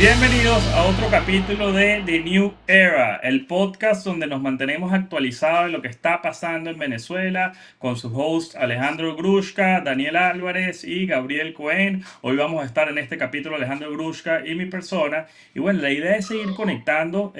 Bienvenidos a otro capítulo de The New Era, el podcast donde nos mantenemos actualizados en lo que está pasando en Venezuela con sus hosts Alejandro Grushka, Daniel Álvarez y Gabriel Cohen. Hoy vamos a estar en este capítulo Alejandro Grushka y mi persona. Y bueno, la idea es seguir conectando,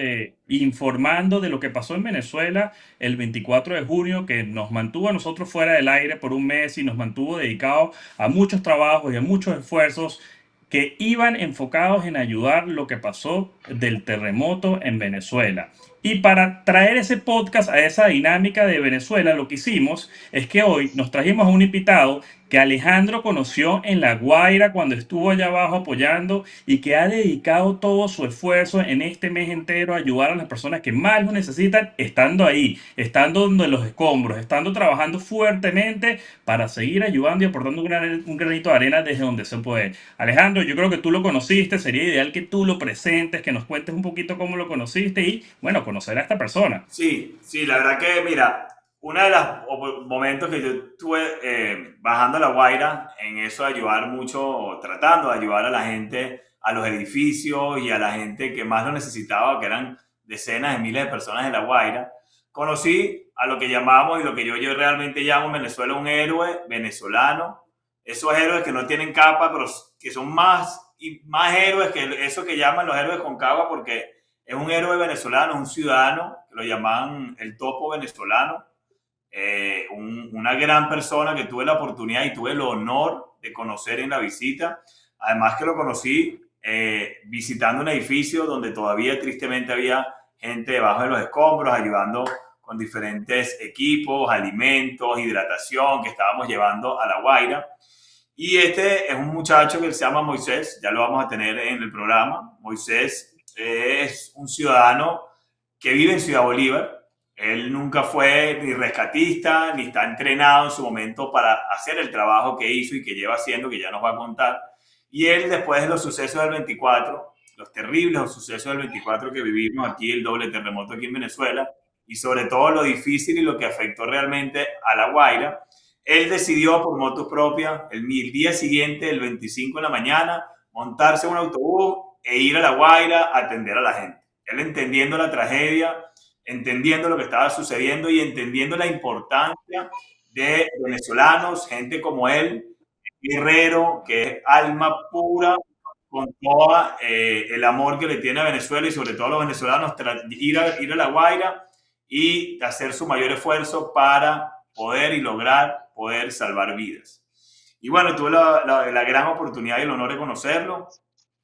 informando de lo que pasó en Venezuela el 24 de junio, que nos mantuvo a nosotros fuera del aire por un mes y nos mantuvo dedicados a muchos trabajos y a muchos esfuerzos que iban enfocados en ayudar lo que pasó del terremoto en Venezuela. Y para traer ese podcast a esa dinámica de Venezuela, lo que hicimos es que hoy nos trajimos a un invitado que Alejandro conoció en La Guaira cuando estuvo allá abajo apoyando y que ha dedicado todo su esfuerzo en este mes entero a ayudar a las personas que más lo necesitan, estando ahí, estando donde los escombros, estando trabajando fuertemente para seguir ayudando y aportando un granito de arena desde donde se puede. Alejandro, yo creo que tú lo conociste, sería ideal que tú lo presentes, que nos cuentes un poquito cómo lo conociste y, bueno, conocer a esta persona. Sí, la verdad que, mira, uno de los momentos que yo estuve bajando a La Guaira en eso de ayudar mucho, tratando de ayudar a la gente, a los edificios y a la gente que más lo necesitaba, que eran decenas de miles de personas en La Guaira, conocí a lo que llamamos y lo que yo realmente llamo en Venezuela un héroe venezolano. Esos héroes que no tienen capa, pero que son más y más héroes que eso que llaman los héroes con capa, porque es un héroe venezolano, un ciudadano, que lo llaman el topo venezolano, una gran persona que tuve la oportunidad y tuve el honor de conocer en la visita. Además que lo conocí visitando un edificio donde todavía tristemente había gente debajo de los escombros, ayudando con diferentes equipos, alimentos, hidratación que estábamos llevando a La Guaira. Y este es un muchacho que se llama Moisés, ya lo vamos a tener en el programa. Moisés es un ciudadano que vive en Ciudad Bolívar. Él nunca fue ni rescatista, ni está entrenado en su momento para hacer el trabajo que hizo y que lleva haciendo, que ya nos va a contar. Y él, después de los sucesos del 24, los terribles sucesos del 24 que vivimos aquí, el doble terremoto aquí en Venezuela, y sobre todo lo difícil y lo que afectó realmente a La Guaira, él decidió por moto propia el día siguiente, el 25 de la mañana, montarse en un autobús e ir a La Guaira a atender a la gente. Él entendiendo la tragedia, entendiendo lo que estaba sucediendo y entendiendo la importancia de venezolanos, gente como él, guerrero, que es alma pura, con todo el amor que le tiene a Venezuela y sobre todo a los venezolanos, ir a La Guaira y hacer su mayor esfuerzo para poder y lograr poder salvar vidas. Y bueno, tuve la gran oportunidad y el honor de conocerlo.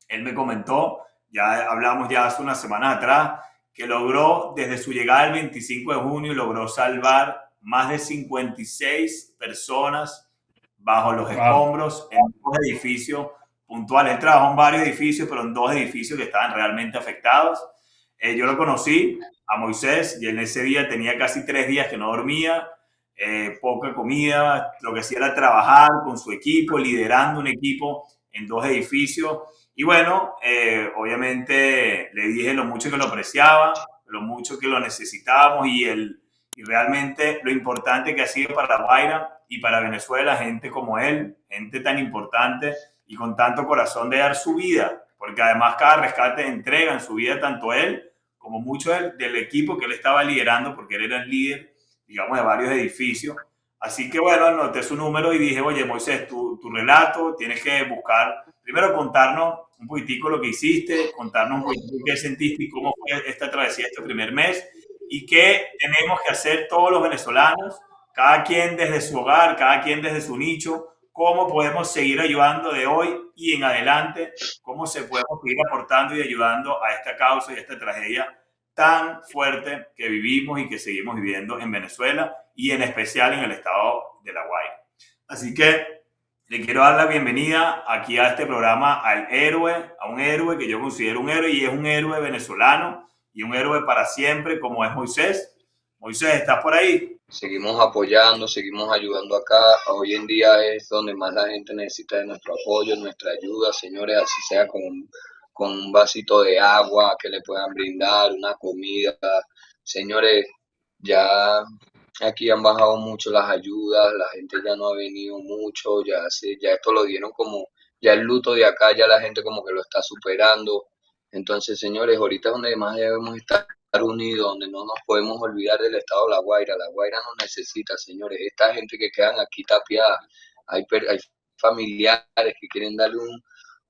Él me comentó, ya hablamos ya hace unas semanas atrás, que logró desde su llegada el 25 de junio, logró salvar más de 56 personas bajo los Wow. escombros en dos edificios puntuales. Él trabajó en varios edificios, pero en dos edificios que estaban realmente afectados. Yo lo conocí a Moisés y en ese día tenía casi 3 días que no dormía, poca comida, lo que hacía era trabajar con su equipo, liderando un equipo en dos edificios. Y bueno, obviamente le dije lo mucho que lo apreciaba, lo mucho que lo necesitábamos y realmente lo importante que ha sido para La Guaira y para Venezuela, gente como él, gente tan importante y con tanto corazón de dar su vida, porque además cada rescate entrega en su vida tanto él como mucho del equipo que él estaba liderando, porque él era el líder, digamos, de varios edificios. Así que bueno, anoté su número y dije, oye, Moisés, tu relato, tienes que buscar, primero contarnos un poquitico lo que hiciste, contarnos un poquitico qué sentiste y cómo fue esta travesía este primer mes y qué tenemos que hacer todos los venezolanos, cada quien desde su hogar, cada quien desde su nicho, cómo podemos seguir ayudando de hoy y en adelante, cómo se podemos seguir aportando y ayudando a esta causa y a esta tragedia tan fuerte que vivimos y que seguimos viviendo en Venezuela y en especial en el estado de La Guaira. Así que le quiero dar la bienvenida aquí a este programa al héroe, a un héroe que yo considero un héroe y es un héroe venezolano y un héroe para siempre como es Moisés. Moisés, ¿estás por ahí? Seguimos apoyando, seguimos ayudando acá. Hoy en día es donde más la gente necesita de nuestro apoyo, nuestra ayuda, señores, así sea con un vasito de agua que le puedan brindar, una comida. Señores, ya aquí han bajado mucho las ayudas, la gente ya no ha venido mucho, ya esto lo dieron como, ya el luto de acá, ya la gente como que lo está superando. Entonces, señores, ahorita es donde más debemos estar unidos, donde no nos podemos olvidar del estado de La Guaira. La Guaira nos necesita, señores. Esta gente que quedan aquí tapiada, hay familiares que quieren darle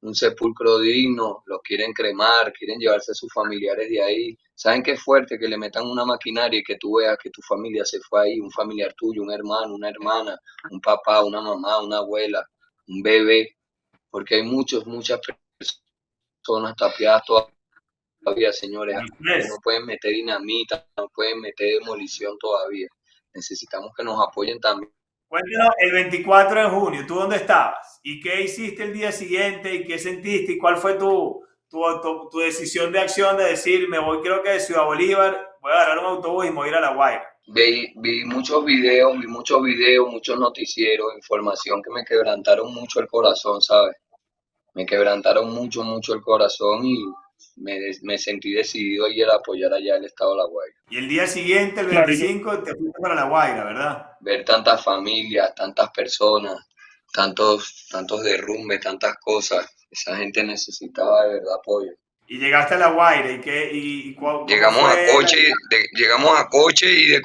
un sepulcro digno, los quieren cremar, quieren llevarse a sus familiares de ahí. ¿Saben qué fuerte que le metan una maquinaria y que tú veas que tu familia se fue ahí, un familiar tuyo, un hermano, una hermana, un papá, una mamá, una abuela, un bebé? Porque hay muchas personas tapiadas todavía, señores. Aquí no Moisés, pueden meter dinamita, no pueden meter demolición todavía. Necesitamos que nos apoyen también. cuéntanos el 24 de junio, ¿tú dónde estabas? ¿Y qué hiciste el día siguiente? ¿Y qué sentiste? ¿Y cuál fue tu decisión de acción de decir, me voy creo que de Ciudad Bolívar, voy a agarrar un autobús y me voy a ir a La Guaira? Vi muchos videos, muchos noticieros, información que me quebrantaron mucho el corazón, ¿sabes? Me quebrantaron mucho el corazón y me sentí decidido a ir a apoyar allá el estado de La Guaira. Y el día siguiente, el Claro, 25, te fuiste para La Guaira, ¿verdad? Ver tantas familias, tantas personas, tantos derrumbes, tantas cosas. Esa gente necesitaba de verdad apoyo. Y llegaste a La Guaira, ¿cómo Llegamos a fue? llegamos a coche y de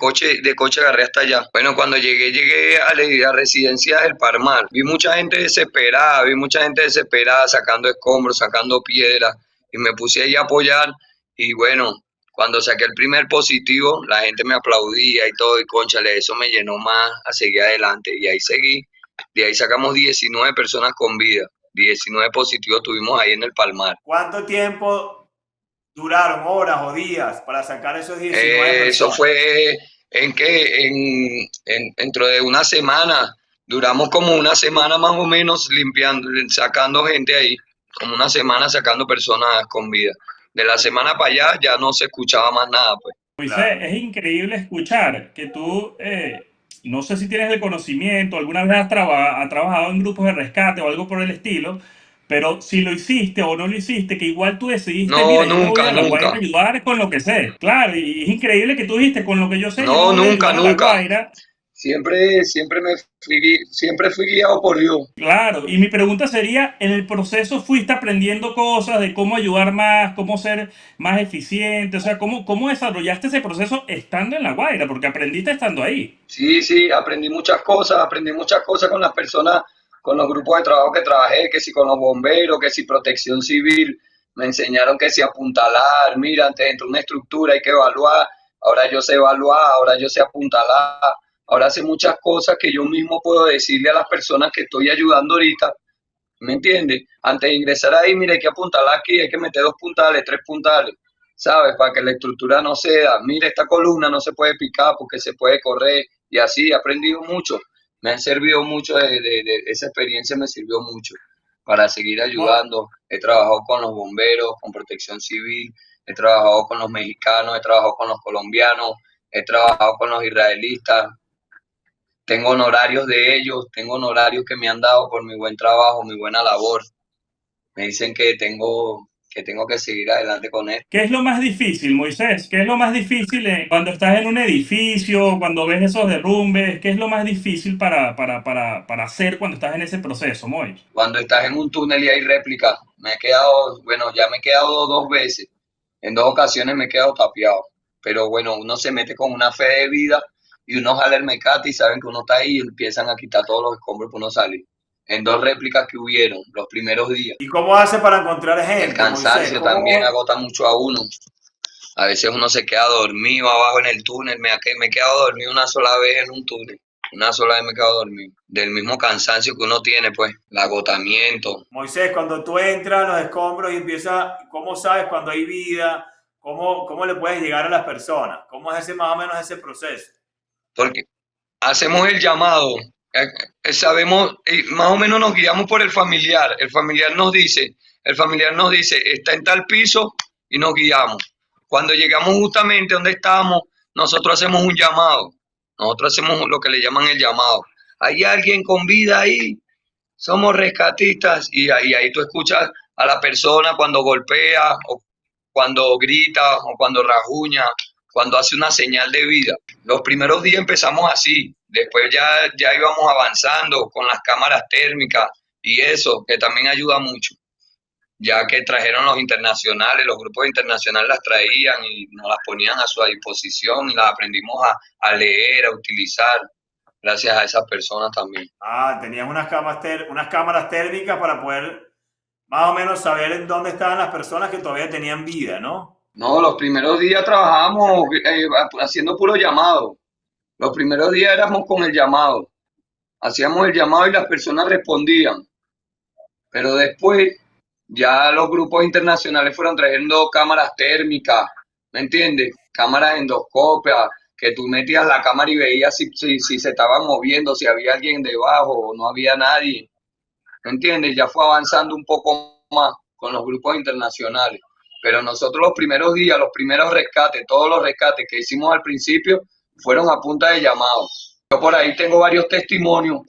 coche agarré hasta allá. Bueno, cuando llegué a la residencia del Palmar. Vi mucha gente desesperada, sacando escombros, sacando piedras, y me puse ahí a apoyar. Y bueno, cuando saqué el primer positivo, la gente me aplaudía y todo, y cónchale, eso me llenó más a seguir adelante. Y ahí seguí. De ahí sacamos 19 personas con vida. 19 positivos tuvimos ahí en el Palmar. ¿Cuánto tiempo duraron, horas o días, para sacar esos 19 Eso personas? fue dentro de una semana. Duramos como una semana más o menos limpiando, sacando gente ahí, como una semana sacando personas con vida. De la semana para allá ya no se escuchaba más nada, pues. Moisés, Claro. es increíble escuchar que tú, no sé si tienes el conocimiento, alguna vez has trabajado en grupos de rescate o algo por el estilo, pero si lo hiciste o no lo hiciste, que igual tú decidiste, No, mira, yo me voy a La Guaira nunca. a ayudar con lo que sé. Claro, y es increíble que tú dijiste, con lo que yo sé, yo me No, voy a ayudar a La nunca. Guaira. Siempre fui guiado por Dios. Claro, y mi pregunta sería, en el proceso fuiste aprendiendo cosas de cómo ayudar más, cómo ser más eficiente, o sea, cómo desarrollaste ese proceso estando en La Guaira, porque aprendiste estando ahí. Sí, aprendí muchas cosas con las personas, con los grupos de trabajo que trabajé, que si con los bomberos, que si protección civil, me enseñaron que si apuntalar, mira, antes dentro de una estructura hay que evaluar, ahora yo sé evaluar, ahora yo sé apuntalar, ahora sé muchas cosas que yo mismo puedo decirle a las personas que estoy ayudando ahorita, ¿me entiendes? Antes de ingresar ahí, mira, hay que apuntalar aquí, hay que meter 2 puntales, 3 puntales, ¿sabes? Para que la estructura no ceda. Mira, esta columna no se puede picar porque se puede correr. Y así he aprendido mucho. Me han servido mucho, esa experiencia me sirvió mucho para seguir Mo- ayudando. He trabajado con los bomberos, con protección civil, he trabajado con los mexicanos, he trabajado con los colombianos, he trabajado con los israelitas. Tengo honorarios de ellos, tengo honorarios que me han dado por mi buen trabajo, mi buena labor. Me dicen que tengo que seguir adelante con esto. ¿Qué es lo más difícil, Moisés? ¿Qué es lo más difícil cuando estás en un edificio, cuando ves esos derrumbes? ¿Qué es lo más difícil para hacer cuando estás en ese proceso, Moy? Cuando estás en un túnel y hay réplica, ya me he quedado 2 veces. En 2 ocasiones me he quedado tapiado. Pero bueno, uno se mete con una fe de vida y uno jala el mecate y saben que uno está ahí y empiezan a quitar todos los escombros para uno salir. En 2 réplicas que hubieron los primeros días. ¿Y cómo hace para encontrar El gente, Moisés? cansancio también agota mucho a uno. A veces uno se queda dormido abajo en el túnel. Me he quedado dormido una sola vez en un túnel. Una sola vez me he quedado dormido. Del mismo cansancio que uno tiene, pues, el agotamiento. Moisés, cuando tú entras a los escombros y empiezas, ¿cómo sabes cuando hay vida? ¿Cómo le puedes llegar a las personas? ¿Cómo es ese más o menos ese proceso? Porque hacemos el llamado, sabemos, más o menos nos guiamos por el familiar. El familiar nos dice, está en tal piso y nos guiamos. Cuando llegamos justamente donde estamos, nosotros hacemos un llamado. Nosotros hacemos lo que le llaman el llamado. ¿Hay alguien con vida ahí? Somos rescatistas y ahí tú escuchas a la persona cuando golpea o cuando grita o cuando rajuña, cuando hace una señal de vida. Los primeros días empezamos así, después ya íbamos avanzando con las cámaras térmicas y eso, que también ayuda mucho. ya que trajeron los internacionales, los grupos internacionales las traían y nos las ponían a su disposición y las aprendimos a leer, a utilizar, gracias a esas personas también. Tenías unas cámaras térmicas para poder más o menos saber en dónde estaban las personas que todavía tenían vida, ¿no? No, los primeros días trabajábamos haciendo puro llamado. Los primeros días éramos con el llamado. Hacíamos el llamado y las personas respondían. Pero después ya los grupos internacionales fueron trayendo cámaras térmicas, ¿me entiendes? Cámaras endoscópicas, que tú metías la cámara y veías si se estaban moviendo, si había alguien debajo o no había nadie, ¿me entiendes? Ya fue avanzando un poco más con los grupos internacionales. Pero nosotros los primeros días, los primeros rescates, todos los rescates que hicimos al principio fueron a punta de llamados. Yo por ahí tengo varios testimonios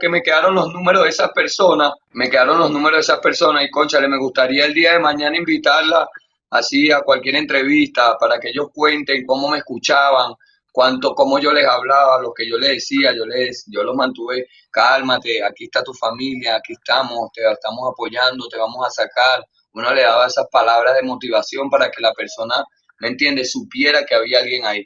que me quedaron los números de esas personas, y cónchale, me gustaría el día de mañana invitarla así a cualquier entrevista para que ellos cuenten cómo me escuchaban, cómo yo les hablaba, lo que yo les decía, yo los mantuve, cálmate, aquí está tu familia, aquí estamos, te estamos apoyando, te vamos a sacar. Uno le daba esas palabras de motivación para que la persona, ¿me entiendes?, supiera que había alguien ahí.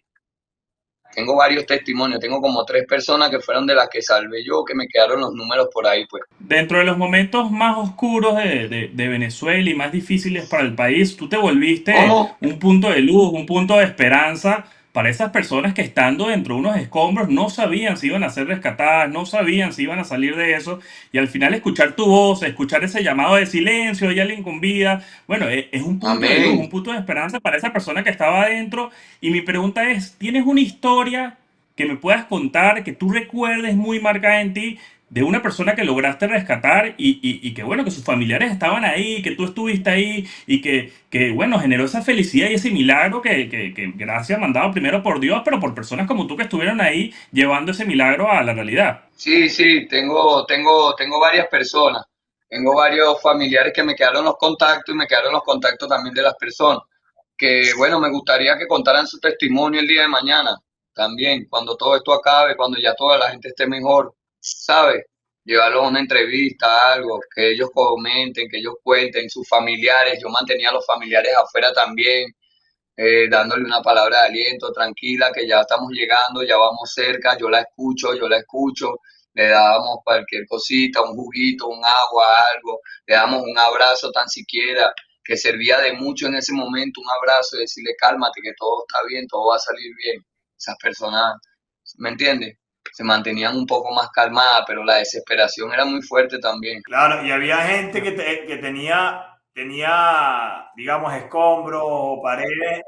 Tengo varios testimonios, tengo como 3 personas que fueron de las que salvé yo, que me quedaron los números por ahí, pues. Dentro de los momentos más oscuros de Venezuela y más difíciles para el país, tú te volviste ¿Cómo? un punto de luz, un punto de esperanza para esas personas que estando dentro de unos escombros no sabían si iban a ser rescatadas, no sabían si iban a salir de eso, y al final escuchar tu voz, escuchar ese llamado de silencio, hay alguien con vida, bueno, es un punto de luz, Amén. un punto de esperanza para esa persona que estaba adentro. Y mi pregunta es, ¿tienes una historia que me puedas contar, que tú recuerdes muy marcada en ti, de una persona que lograste rescatar y que bueno, que sus familiares estaban ahí, que tú estuviste ahí y que bueno, generó esa felicidad y ese milagro que gracias mandado primero por Dios, pero por personas como tú que estuvieron ahí llevando ese milagro a la realidad? Sí, sí, tengo varias personas, tengo varios familiares que me quedaron los contactos y me quedaron los contactos también de las personas, que bueno, me gustaría que contaran su testimonio el día de mañana, también, cuando todo esto acabe, cuando ya toda la gente esté mejor, ¿sabes? Llevarlos a una entrevista, algo, que ellos comenten, que ellos cuenten, sus familiares, yo mantenía a los familiares afuera también, dándole una palabra de aliento, tranquila, que ya estamos llegando, ya vamos cerca, yo la escucho, le dábamos cualquier cosita, un juguito, un agua, algo, le damos un abrazo tan siquiera, que servía de mucho en ese momento, un abrazo, y decirle cálmate, que todo está bien, todo va a salir bien. Esas personas, ¿me entiendes? Se mantenían un poco más calmadas, pero la desesperación era muy fuerte también. Claro, y había gente que tenía, digamos, escombros o paredes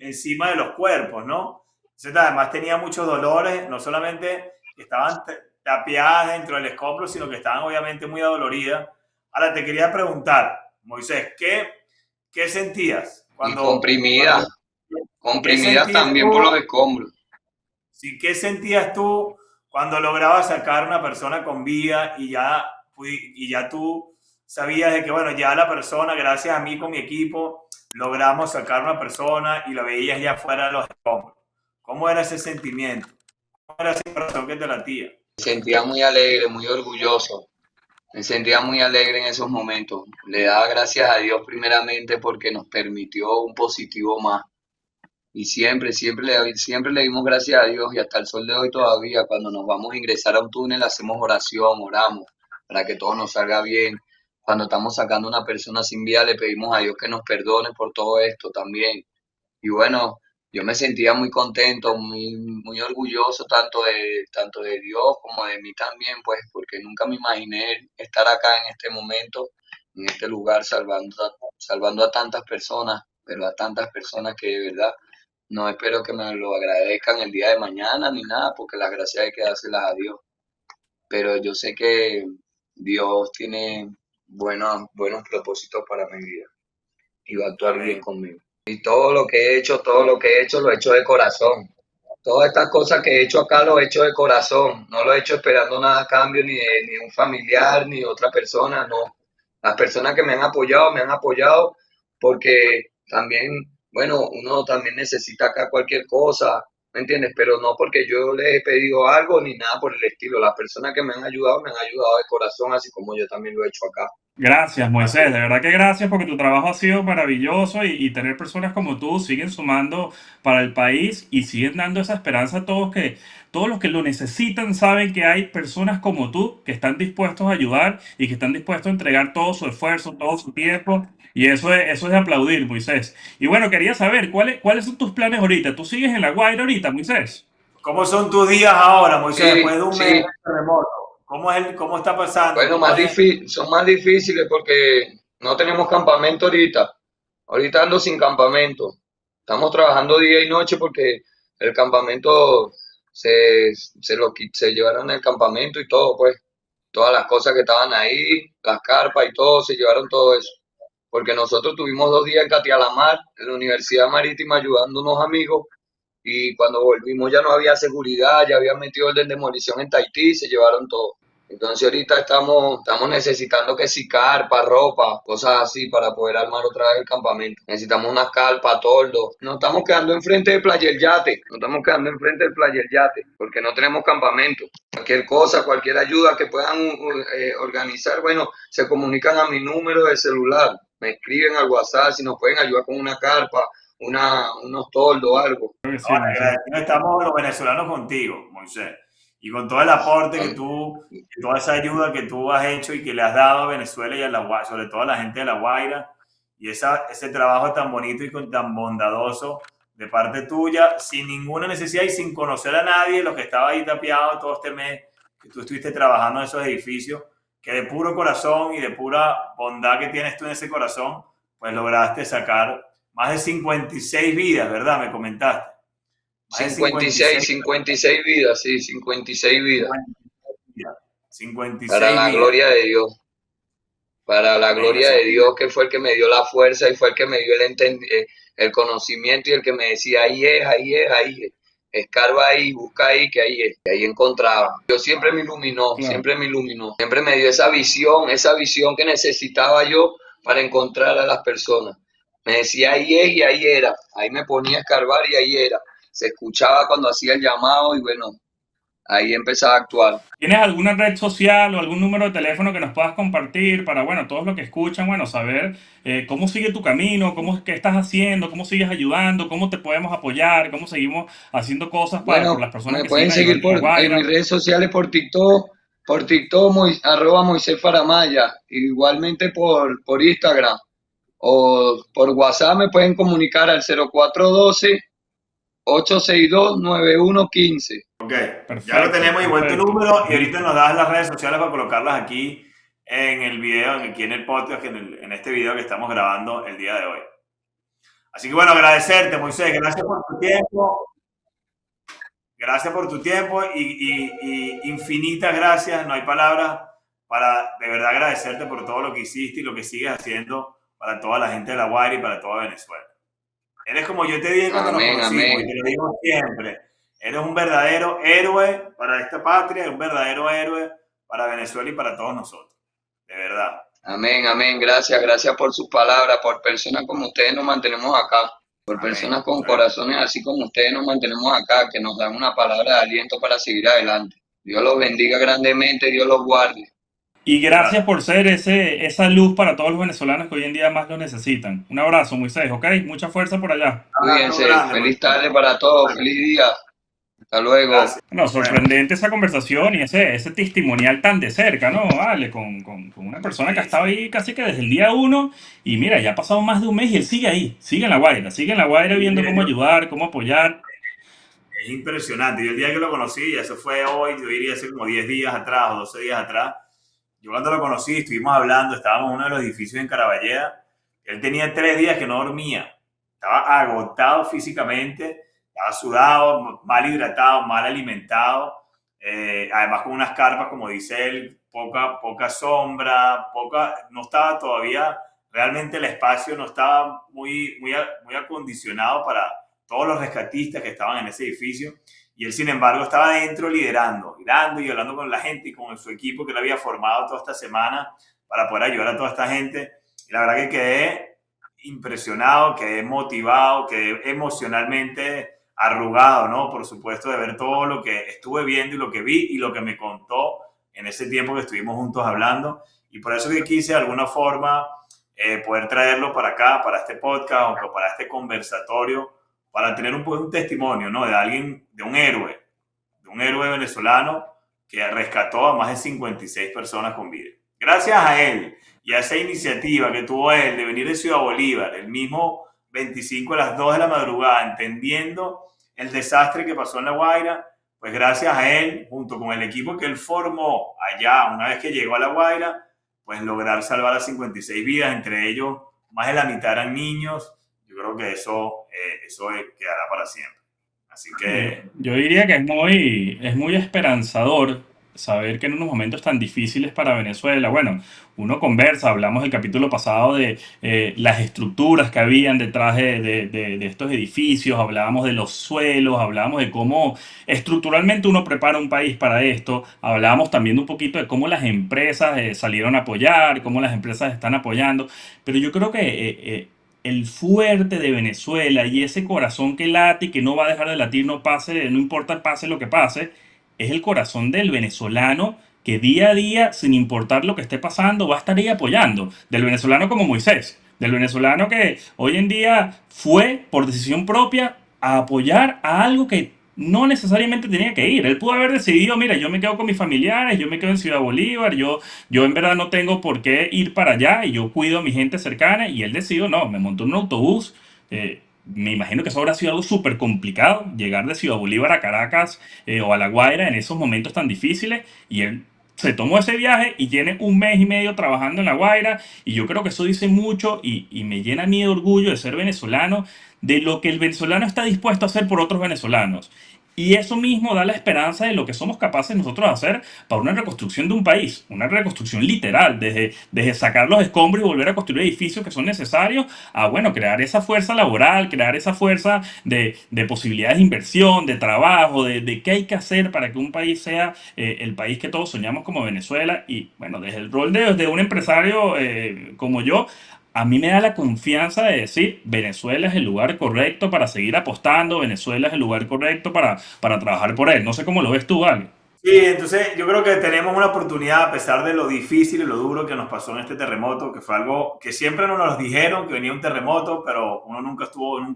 encima de los cuerpos, ¿no? Entonces, además tenía muchos dolores, no solamente que estaban tapiadas dentro del escombro, sino que estaban obviamente muy adoloridas. Ahora te quería preguntar, Moisés, ¿qué sentías Y cuando, qué comprimidas sentías también por los tú? escombros. Sí, ¿qué sentías tú cuando lograbas sacar una persona con vida y ya tú sabías de que, bueno, ya la persona, gracias a mí con mi equipo, logramos sacar una persona y la veías ya fuera de los escombros? ¿Cómo era ese sentimiento? ¿Cómo era ese corazón que te latía? Me sentía muy alegre, muy orgulloso. Me sentía muy alegre en esos momentos. Le daba gracias a Dios primeramente porque nos permitió un positivo más. Y siempre le dimos gracias a Dios y hasta el sol de hoy todavía, cuando nos vamos a ingresar a un túnel, hacemos oración, oramos para que todo nos salga bien. Cuando estamos sacando a una persona sin vida, le pedimos a Dios que nos perdone por todo esto también. Y bueno, yo me sentía muy contento, muy orgulloso tanto de Dios como de mí también, pues, porque nunca me imaginé estar acá en este momento, en este lugar, salvando a tantas personas, pero a tantas personas que de verdad no espero que me lo agradezcan el día de mañana ni nada, porque las gracias hay que dárselas a Dios. Pero yo sé que Dios tiene buenos propósitos para mi vida y va a actuar bien Amén. conmigo. Y todo lo que he hecho, lo he hecho de corazón. Todas estas cosas que he hecho acá lo he hecho de corazón. No lo he hecho esperando nada a cambio ni de un familiar ni de otra persona, no. Las personas que me han apoyado porque también, bueno, uno también necesita acá cualquier cosa. ¿me entiendes? Pero no porque yo les he pedido algo ni nada por el estilo. Las personas que me han ayudado de corazón, así como yo también lo he hecho acá. Gracias, Así Moisés. es. De verdad que gracias porque tu trabajo ha sido maravilloso y tener personas como tú siguen sumando para el país y siguen dando esa esperanza a todos que todos los que lo necesitan saben que hay personas como tú que están dispuestos a ayudar y que están dispuestos a entregar todo su esfuerzo, todo su tiempo. Y eso es de aplaudir, Moisés. Y bueno, quería saber, ¿cuáles son tus planes ahorita? ¿Tú sigues en La Guaira ahorita, Moisés? ¿Cómo son tus días ahora, Moisés, después Sí, de un mes sí. de remoto? ¿Cómo está pasando? Bueno, ¿Cómo es? son más difíciles porque no tenemos campamento ahorita. Ahorita ando sin campamento. Estamos trabajando día y noche porque el campamento se llevaron el campamento y todo, pues. Todas las cosas que estaban ahí, las carpas y todo, se llevaron todo eso. Porque nosotros tuvimos 2 días en Catialamar, en la Universidad Marítima, ayudando a unos amigos, y cuando volvimos ya no había seguridad, ya habían metido orden de demolición en Tahití y se llevaron todo. Entonces ahorita estamos necesitando que si carpa, ropa, cosas así para poder armar otra vez el campamento. Necesitamos unas carpas, toldos. Nos estamos quedando enfrente de Playa El Yate. Nos estamos quedando enfrente de Playa El Yate porque no tenemos campamento. Cualquier cosa, cualquier ayuda que puedan organizar, bueno, se comunican a mi número de celular. Me escriben al WhatsApp si nos pueden ayudar con una carpa, unos toldos, algo. Creo que No, sí, Moisés. agradecidos estamos los venezolanos contigo, Moisés. Y con todo el aporte que Am- tú, y toda esa ayuda que tú has hecho y que le has dado a Venezuela y a la Guaira, sobre todo a la gente de La Guaira, y ese trabajo tan bonito y tan bondadoso de parte tuya, sin ninguna necesidad y sin conocer a nadie, los que estaba ahí tapiado todo este mes, que tú estuviste trabajando en esos edificios, que de puro corazón y de pura bondad que tienes tú en ese corazón, pues lograste sacar más de 56 vidas, ¿verdad? Me comentaste. Más de 56, 56 vidas, sí, 56 vidas. 56 Para la vidas. gloria de Dios. Para la Amén. gloria Eso de Dios, que fue el que me dio la fuerza y fue el que me dio el conocimiento y el que me decía, ahí es, ahí es, ahí es. Escarba ahí, busca ahí, que ahí es. Que ahí encontraba. Dios Claro. siempre me iluminó. Siempre me dio esa visión que necesitaba yo para encontrar a las personas. Me decía, ahí es y ahí era. Ahí me ponía a escarbar y ahí era. Se escuchaba cuando hacía el llamado y bueno, ahí empezaba a actuar. ¿Tienes alguna red social o algún número de teléfono que nos puedas compartir para, bueno, todos los que escuchan, bueno, saber cómo sigue tu camino, qué estás haciendo, cómo sigues ayudando, cómo te podemos apoyar, cómo seguimos haciendo cosas por Bueno, las personas me que pueden siguen seguir ayudando en La en mis Guaira? redes sociales por TikTok, arroba Moisés Faramaya, igualmente por Instagram o por WhatsApp me pueden comunicar al 0412-862-9115. Ok, ya lo Perfecto, tenemos igual tu perfecto. número y ahorita Listo. nos das las redes sociales para colocarlas aquí en el video, aquí en el podcast, en este video que estamos grabando el día de hoy. Así que bueno, agradecerte, Moisés, gracias por tu tiempo. Gracias por tu tiempo y infinitas gracias, no hay palabras para de verdad agradecerte por todo lo que hiciste y lo que sigues haciendo para toda la gente de La Guaira y para toda Venezuela. Eres como yo te dije cuando nos Amén, conocimos y amén, te lo digo siempre, eres un verdadero héroe para esta patria, un verdadero héroe para Venezuela y para todos nosotros, de verdad. amén, amén. Gracias, gracias por sus palabras, por personas como ustedes nos mantenemos acá, por Amén. personas con Bueno, corazones así como ustedes nos mantenemos acá, que nos dan una palabra de aliento para seguir adelante. Dios los bendiga grandemente, Dios los guarde. Y gracias gracias. por ser esa luz para todos los venezolanos que hoy en día más lo necesitan. Un abrazo, Moisés, ¿ok? Mucha fuerza por allá. Un abrazo Cuídense, grande, feliz Moisés. tarde para todos, Bueno, feliz día. Hasta luego. gracias. Bueno, Bueno, sorprendente esa conversación y ese testimonial tan de cerca, ¿no? Vale, con una persona que ha sí, estado sí. ahí casi que desde el día uno y mira, ya ha pasado más de un mes y él sigue ahí, sigue en La Guaira viendo cómo ayudar, cómo apoyar. Es impresionante. Yo el día que lo conocí, eso fue hoy, yo diría hace como 10 días atrás o 12 días atrás, yo cuando lo conocí, estuvimos hablando, estábamos en uno de los edificios en Caraballeda, él tenía 3 días que no dormía, estaba agotado físicamente, estaba sudado, mal hidratado, mal alimentado, además con unas carpas, como dice él, poca sombra, no estaba todavía, realmente el espacio no estaba muy acondicionado para todos los rescatistas que estaban en ese edificio. Y él, sin embargo, estaba adentro liderando y hablando con la gente y con su equipo que él había formado toda esta semana para poder ayudar a toda esta gente. Y la verdad que quedé impresionado, quedé motivado, quedé emocionalmente arrugado, ¿no? Por supuesto, de ver todo lo que estuve viendo y lo que vi y lo que me contó en ese tiempo que estuvimos juntos hablando. Y por eso que quise de alguna forma poder traerlo para acá, para este podcast o para este conversatorio, para tener un testimonio, ¿no? De alguien, de un héroe venezolano que rescató a más de 56 personas con vida. Gracias a él y a esa iniciativa que tuvo él de venir de Ciudad Bolívar, el mismo 25 a las 2 de la madrugada, entendiendo el desastre que pasó en La Guaira, pues gracias a él, junto con el equipo que él formó allá, una vez que llegó a La Guaira, pues lograr salvar a 56 vidas, entre ellos más de la mitad eran niños. Yo creo que eso quedará para siempre. Así que Yo diría que es muy esperanzador saber que en unos momentos tan difíciles para Venezuela, bueno, uno conversa, hablamos del capítulo pasado de las estructuras que habían detrás de estos edificios, hablábamos de los suelos, hablábamos de cómo estructuralmente uno prepara un país para esto, hablábamos también un poquito de cómo las empresas salieron a apoyar, cómo las empresas están apoyando, pero yo creo que el fuerte de Venezuela y ese corazón que late y que no va a dejar de latir, no importa pase lo que pase, es el corazón del venezolano que día a día, sin importar lo que esté pasando, va a estar ahí apoyando. Del venezolano como Moisés, del venezolano que hoy en día fue por decisión propia a apoyar a algo que no necesariamente tenía que ir. Él pudo haber decidido, mira, yo me quedo con mis familiares, yo me quedo en Ciudad Bolívar, yo en verdad no tengo por qué ir para allá y yo cuido a mi gente cercana y él decidió, no, me montó en un autobús. Me imagino que eso habrá sido algo súper complicado, llegar de Ciudad Bolívar a Caracas o a La Guaira en esos momentos tan difíciles y él se tomó ese viaje y tiene un mes y medio trabajando en La Guaira y yo creo que eso dice mucho y me llena a mí de orgullo de ser venezolano, de lo que el venezolano está dispuesto a hacer por otros venezolanos. Y eso mismo da la esperanza de lo que somos capaces nosotros de hacer para una reconstrucción de un país, una reconstrucción literal, desde sacar los escombros y volver a construir edificios que son necesarios, a bueno, crear esa fuerza laboral, crear esa fuerza de posibilidades de inversión, de trabajo, de qué hay que hacer para que un país sea el país que todos soñamos como Venezuela. Y bueno, desde el rol de un empresario como yo, a mí me da la confianza de decir, Venezuela es el lugar correcto para seguir apostando, Venezuela es el lugar correcto para trabajar por él. No sé cómo lo ves tú, Ale. sí, entonces yo creo que tenemos una oportunidad, a pesar de lo difícil y lo duro que nos pasó en este terremoto, que fue algo que siempre nos dijeron que venía un terremoto, pero uno nunca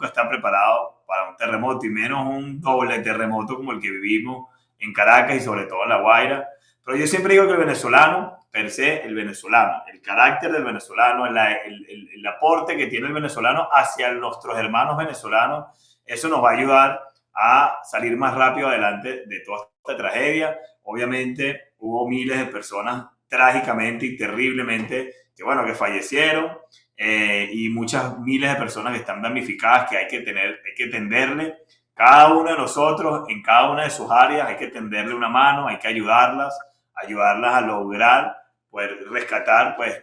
está preparado para un terremoto y menos un doble terremoto como el que vivimos en Caracas y sobre todo en La Guaira. Pero yo siempre digo que el venezolano, per se, el venezolano, el carácter del venezolano, el aporte que tiene el venezolano hacia nuestros hermanos venezolanos, eso nos va a ayudar a salir más rápido adelante de toda esta tragedia. Obviamente hubo miles de personas trágicamente y terriblemente que fallecieron y muchas miles de personas que están damnificadas que hay que tenderle. Cada uno de nosotros en cada una de sus áreas hay que tenderle una mano, hay que ayudarlas a lograr poder rescatar, pues,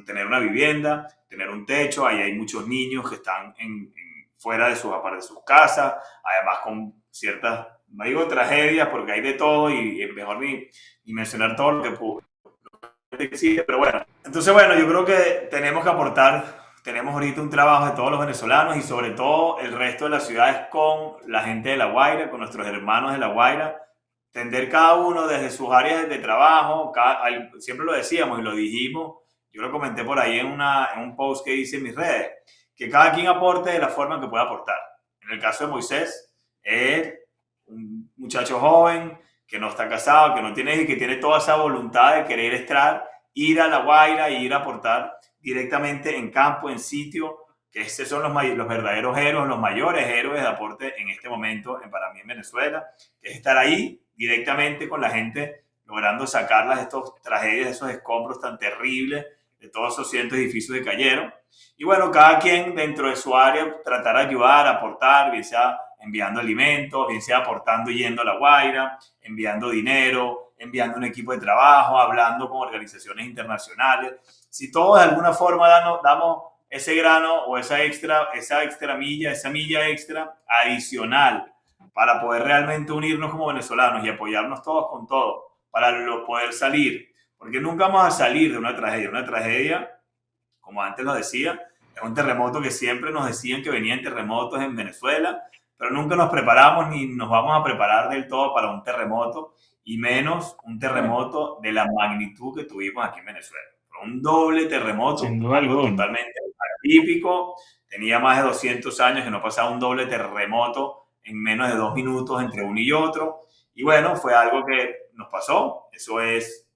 tener una vivienda, tener un techo. Ahí hay muchos niños que están fuera de sus casas, además con ciertas, no digo tragedias porque hay de todo y es mejor ni mencionar todo lo que pudo decir, pero bueno. Entonces, bueno, yo creo que tenemos que aportar, tenemos ahorita un trabajo de todos los venezolanos y sobre todo el resto de las ciudades con la gente de La Guaira, con nuestros hermanos de La Guaira, tender cada uno desde sus áreas de trabajo, siempre lo decíamos y lo dijimos, yo lo comenté por ahí en un post que hice en mis redes, que cada quien aporte de la forma en que pueda aportar. En el caso de Moisés, es un muchacho joven que no está casado, que no tiene hijos y que tiene toda esa voluntad de querer ir a La Guaira e ir a aportar directamente en campo, en sitio, que esos son los verdaderos héroes, los mayores héroes de aporte en este momento para mí en Venezuela, que es estar ahí directamente con la gente, logrando sacarlas de estas tragedias, de esos escombros tan terribles, de todos esos cientos de edificios que cayeron. Y bueno, cada quien dentro de su área tratar de ayudar, aportar, bien sea enviando alimentos, bien sea aportando yendo a La Guaira, enviando dinero, enviando un equipo de trabajo, hablando con organizaciones internacionales. Si todos de alguna forma damos ese grano o esa milla, esa milla extra adicional para poder realmente unirnos como venezolanos y apoyarnos todos con todo para poder salir. Porque nunca vamos a salir de una tragedia. Una tragedia, como antes lo decía, es un terremoto que siempre nos decían que venían terremotos en Venezuela, pero nunca nos preparamos ni nos vamos a preparar del todo para un terremoto, y menos un terremoto de la magnitud que tuvimos aquí en Venezuela. Fue un doble Sin terremoto, duda algo alguna. totalmente atípico. Tenía más de 200 años que no pasaba un doble terremoto en menos de 2 minutos entre uno y otro. Y bueno, fue algo que nos pasó. Eso es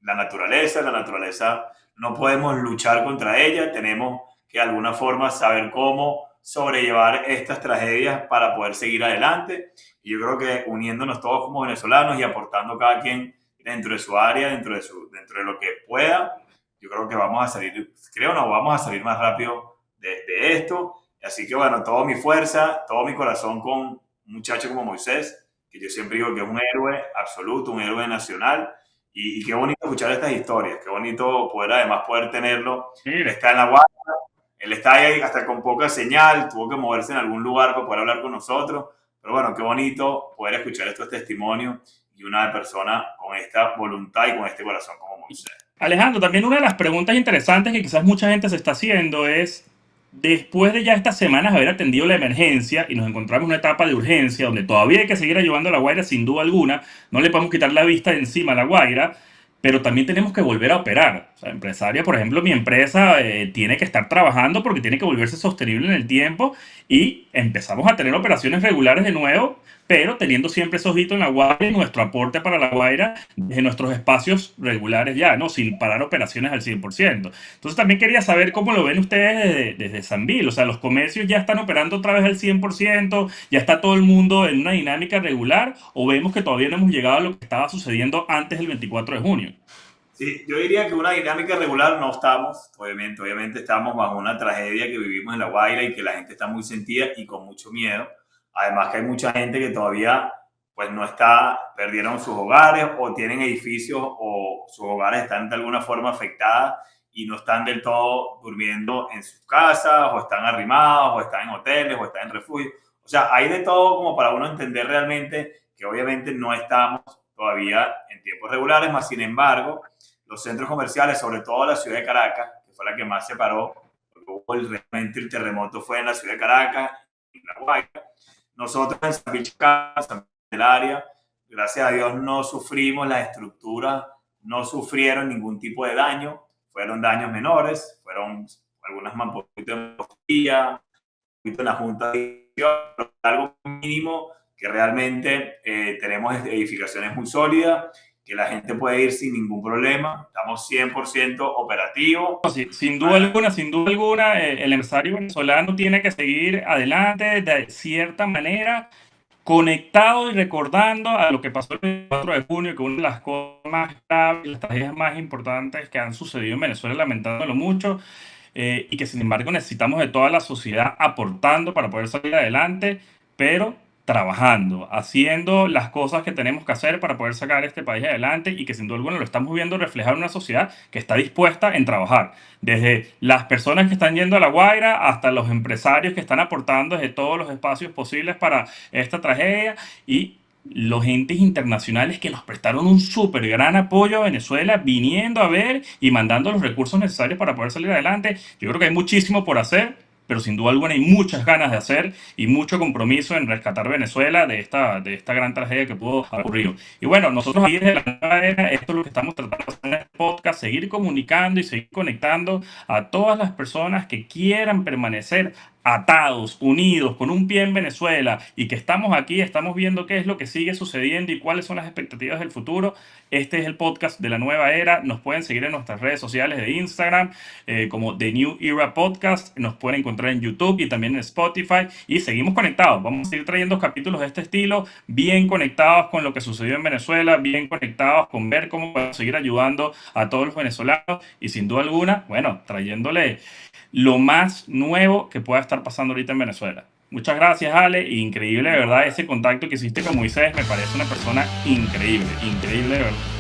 la naturaleza no podemos luchar contra ella, tenemos que de alguna forma saber cómo sobrellevar estas tragedias para poder seguir adelante. Y yo creo que uniéndonos todos como venezolanos y aportando cada quien dentro de su área, dentro de lo que pueda, yo creo que vamos a salir, creo no, vamos a salir más rápido de esto. Así que bueno, toda mi fuerza, todo mi corazón con un muchacho como Moisés, que yo siempre digo que es un héroe absoluto, un héroe nacional. Y qué bonito escuchar estas historias, qué bonito poder además poder tenerlo. Él Mire, está en la Guardia, él está ahí hasta con poca señal, tuvo que moverse en algún lugar para poder hablar con nosotros. Pero bueno, qué bonito poder escuchar estos testimonios y una persona con esta voluntad y con este corazón como Moisés. Alejandro, también una de las preguntas interesantes que quizás mucha gente se está haciendo es, después de ya estas semanas haber atendido la emergencia y nos encontramos en una etapa de urgencia donde todavía hay que seguir ayudando a La Guaira sin duda alguna, no le podemos quitar la vista de encima a La Guaira, pero también tenemos que volver a operar. O sea, empresaria, por ejemplo, mi empresa tiene que estar trabajando porque tiene que volverse sostenible en el tiempo y empezamos a tener operaciones regulares de nuevo, pero teniendo siempre ese ojito en La Guaira y nuestro aporte para La Guaira desde nuestros espacios regulares ya, ¿no? Sin parar operaciones al 100%. Entonces también quería saber cómo lo ven ustedes desde Sanvil. O sea, los comercios ya están operando otra vez al 100%, ya está todo el mundo en una dinámica regular, o vemos que todavía no hemos llegado a lo que estaba sucediendo antes del 24 de junio. Sí, yo diría que una dinámica regular no estamos, obviamente estamos bajo una tragedia que vivimos en La Guaira y que la gente está muy sentida y con mucho miedo. Además que hay mucha gente que todavía pues no está, perdieron sus hogares o tienen edificios o sus hogares están de alguna forma afectadas y no están del todo durmiendo en sus casas o están arrimados o están en hoteles o están en refugios. O sea, hay de todo como para uno entender realmente que obviamente no estamos todavía en tiempos regulares, más sin embargo, los centros comerciales, sobre todo la ciudad de Caracas, que fue la que más se paró, porque realmente el terremoto fue en la ciudad de Caracas, en La Guaira. Nosotros en San Vicente, del área, gracias a Dios no sufrimos las estructuras, no sufrieron ningún tipo de daño, fueron daños menores, fueron algunas más poquito en postilla, un poquito en la junta de edificación, algo mínimo que realmente tenemos edificaciones muy sólidas, que la gente puede ir sin ningún problema, estamos 100% operativos. No, sí, sin duda alguna, el empresario venezolano tiene que seguir adelante de cierta manera, conectado y recordando a lo que pasó el 24 de junio, que una de las cosas más graves, las tragedias más importantes que han sucedido en Venezuela, lamentándolo mucho, y que sin embargo necesitamos de toda la sociedad aportando para poder salir adelante, pero trabajando, haciendo las cosas que tenemos que hacer para poder sacar este país adelante y que sin duda alguna lo estamos viendo reflejar en una sociedad que está dispuesta en trabajar. Desde las personas que están yendo a La Guaira hasta los empresarios que están aportando desde todos los espacios posibles para esta tragedia y los entes internacionales que nos prestaron un súper gran apoyo a Venezuela, viniendo a ver y mandando los recursos necesarios para poder salir adelante. Yo creo que hay muchísimo por hacer, pero sin duda alguna hay muchas ganas de hacer y mucho compromiso en rescatar Venezuela de esta gran tragedia que pudo haber ocurrido. Y bueno, nosotros ahí desde la nueva era, esto es lo que estamos tratando de hacer en este podcast, seguir comunicando y seguir conectando a todas las personas que quieran permanecer atados, unidos, con un pie en Venezuela y que estamos aquí, estamos viendo qué es lo que sigue sucediendo y cuáles son las expectativas del futuro. Este es el podcast de la nueva era. Nos pueden seguir en nuestras redes sociales de Instagram como The New Era Podcast. Nos pueden encontrar en YouTube y también en Spotify. Y seguimos conectados. Vamos a seguir trayendo capítulos de este estilo, bien conectados con lo que sucedió en Venezuela, bien conectados con ver cómo podemos seguir ayudando a todos los venezolanos y sin duda alguna, bueno, trayéndole lo más nuevo que pueda estar pasando ahorita en Venezuela. Muchas gracias, Ale. Increíble, de verdad, ese contacto que hiciste con Moisés. Me parece una persona increíble, increíble, de verdad.